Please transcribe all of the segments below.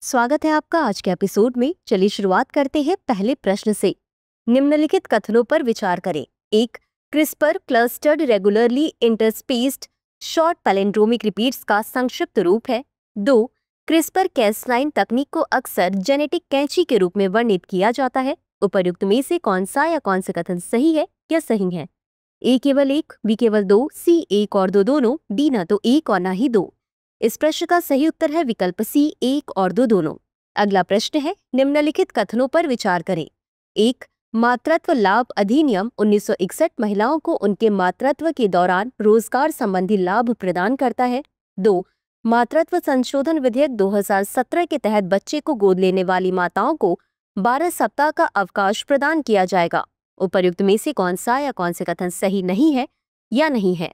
स्वागत है आपका आज के एपिसोड में। चलिए शुरुआत करते हैं पहले प्रश्न से। निम्नलिखित कथनों पर विचार करें। 1. CRISPR clustered regularly interspaced short palindromic repeats का संक्षिप्त रूप है। 2. क्रिस्पर कैस9 तकनीक को अक्सर जेनेटिक कैंची के रूप में वर्णित किया जाता है। उपर्युक्त में से कौन सा या कौन से कथन सही है या सही है? ए केवल 1, बी केवल 2, सी 1 और 2 दोनों, डी ना तो 1 और ना ही 2। इस प्रश्न का सही उत्तर है विकल्प सी 1 और 2 दोनों। अगला प्रश्न है, निम्नलिखित कथनों पर विचार करें। 1. मातृत्व लाभ अधिनियम 1961 महिलाओं को उनके मातृत्व के दौरान रोजगार संबंधी लाभ प्रदान करता है। 2. मातृत्व संशोधन विधेयक 2017 के तहत बच्चे को गोद लेने वाली माताओं को 12 सप्ताह का अवकाश प्रदान किया जाएगा। उपर्युक्त में से कौन सा या कौन से कथन सही नहीं है या नहीं है?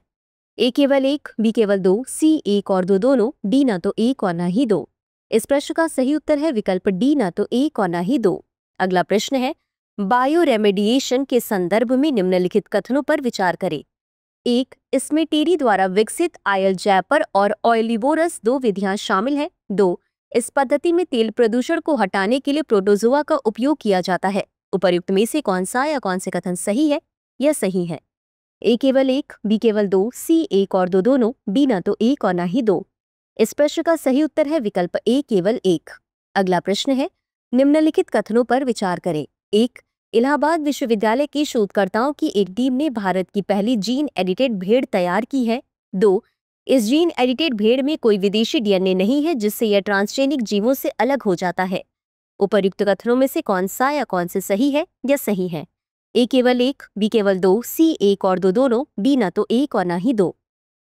ए केवल 1, बी केवल 2, सी 1 और 2 दोनों, डी ना तो 1 और ना ही 2। इस प्रश्न का सही उत्तर है विकल्प डी ना तो 1 और ना ही 2। अगला प्रश्न है, बायो रेमेडिएशन के संदर्भ में निम्नलिखित कथनों पर विचार करें। 1. इसमें टेरी द्वारा विकसित आयल जैपर और ऑयलीवोरस 2 विधियां शामिल हैं। 2. इस पद्धति में तेल प्रदूषण को हटाने के लिए प्रोटोजोआ का उपयोग किया जाता है। उपर्युक्त में से कौन सा या कौन से कथन सही है या सही है? ए केवल 1, बी केवल 2, सी 1 और 2 दोनों, डी ना तो 1 और ना ही 2। इस प्रश्न का सही उत्तर है विकल्प ए केवल 1। अगला प्रश्न है, निम्नलिखित कथनों पर विचार करें। 1. इलाहाबाद विश्वविद्यालय के शोधकर्ताओं की एक टीम ने भारत की पहली जीन एडिटेड भेड़ तैयार की है। 2. इस जीन एडिटेड भेड़ में कोई विदेशी डीएनए नहीं है जिससे यह ट्रांसजेनिक जीवों से अलग हो जाता है। उपर्युक्त कथनों में से कौन सा या कौन से सही है या सही है? ए केवल 1, बी केवल 2, सी 1 और 2 दोनों, डी ना तो 1 और ना ही 2।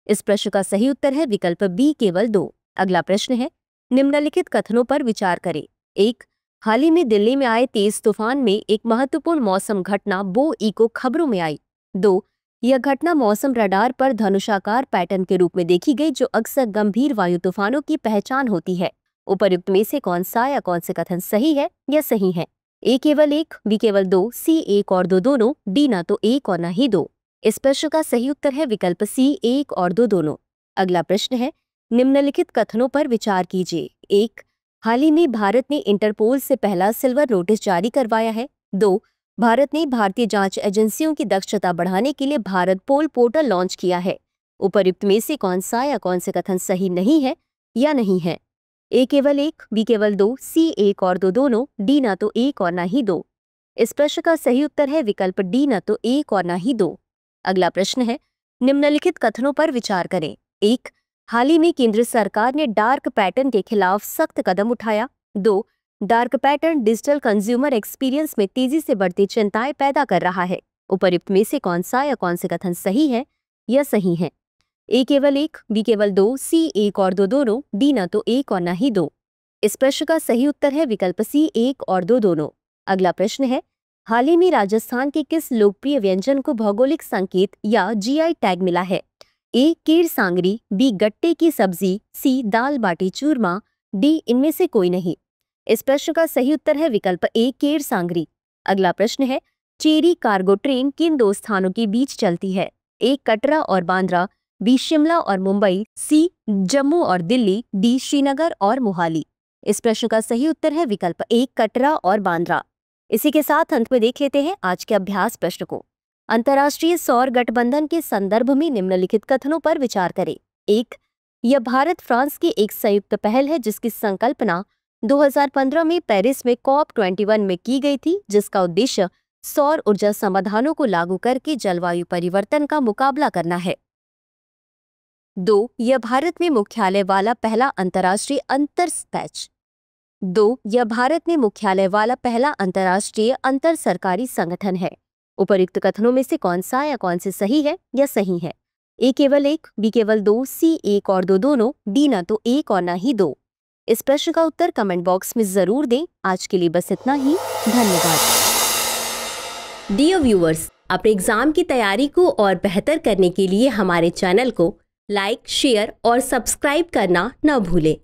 इस प्रश्न का सही उत्तर है विकल्प बी केवल 2। अगला प्रश्न है, निम्नलिखित कथनों पर विचार करें। 1. हाल ही में दिल्ली में आए तेज तूफान में एक महत्वपूर्ण मौसम घटना बो इको खबरों में आई। 2. यह घटना मौसम रडार पर धनुषाकार पैटर्न के रूप में देखी गई जो अक्सर गंभीर वायु तूफानों की पहचान होती है। उपर्युक्त में से कौन सा या कौन से कथन सही है या सही है? ए केवल 1, बी केवल 2, सी 1 और 2 दोनों, डी ना तो 1 और ना ही 2। इस प्रश्न का सही उत्तर है विकल्प सी 1 और 2 दोनों। अगला प्रश्न है, निम्नलिखित कथनों पर विचार कीजिए। 1. हाल ही में भारत ने इंटरपोल से पहला सिल्वर नोटिस जारी करवाया है। 2. भारत ने भारतीय जांच एजेंसियों की दक्षता बढ़ाने के लिए भारत पोल पोर्टल लॉन्च किया है। उपर्युक्त में से कौन सा या कौन से कथन सही नहीं है या नहीं है? ए केवल 1, बी केवल 2, सी 1 और 2 दोनों, डी ना तो 1 और ना ही 2। इस प्रश्न का सही उत्तर है विकल्प डी ना तो 1 और ना ही 2। अगला प्रश्न है, निम्नलिखित कथनों पर विचार करें। 1. हाल ही में केंद्र सरकार ने डार्क पैटर्न के खिलाफ सख्त कदम उठाया। 2. Dark pattern digital consumer experience में तेजी से बढ़ती चिंताएं पैदा कर रहा है। उपर्युक्त में से कौन सा या कौन से कथन सही है या सही है? ए केवल 1, बी केवल 2, सी 1 और 2 दोनों, डी ना तो 1 और ना ही 2। इस प्रश्न का सही उत्तर है विकल्प सी 1 और 2 दोनों। अगला प्रश्न है, हाल ही में राजस्थान के किस लोकप्रिय व्यंजन को भौगोलिक संकेत या जीआई टैग मिला है? ए कीर सांगरी, बी गट्टे की सब्जी, सी दाल बाटी चूरमा, डी इनमें से कोई नहीं। इस प्रश्न का सही उत्तर है विकल्प ए कीर सांगरी। अगला प्रश्न है, चेरी कार्गो ट्रेन किन 2 स्थानों के बीच चलती है? ए कटरा और बांद्रा, बी शिमला और मुंबई, सी जम्मू और दिल्ली, डी श्रीनगर और मोहाली। इस प्रश्न का सही उत्तर है विकल्प ए कटरा और बांद्रा। इसी के साथ अंत में देख लेते हैं आज के अभ्यास प्रश्न को। अंतर्राष्ट्रीय सौर गठबंधन के संदर्भ में निम्नलिखित कथनों पर विचार करें। 1. यह भारत फ्रांस की एक संयुक्त पहल है जिसकी संकल्पना 2015 में पेरिस में COP21 में की गई थी, जिसका उद्देश्य सौर ऊर्जा समाधानों को लागू करके जलवायु परिवर्तन का मुकाबला करना है। 2. यह भारत में मुख्यालय वाला पहला अंतर्राष्ट्रीय अंतर सरकारी संगठन है। उपर्युक्त कथनों में से कौन सा या कौन से सही है या सही है? ए केवल 1, बी केवल 2, सी 1 और 2 दोनों, डी ना तो 1 और ना ही 2। इस प्रश्न का उत्तर कमेंट बॉक्स में जरूर दें। आज के लिए बस इतना ही। धन्यवाद। डियर व्यूअर्स, अपने एग्जाम की तैयारी को और बेहतर करने के लिए हमारे चैनल को लाइक, शेयर और सब्सक्राइब करना न भूलें।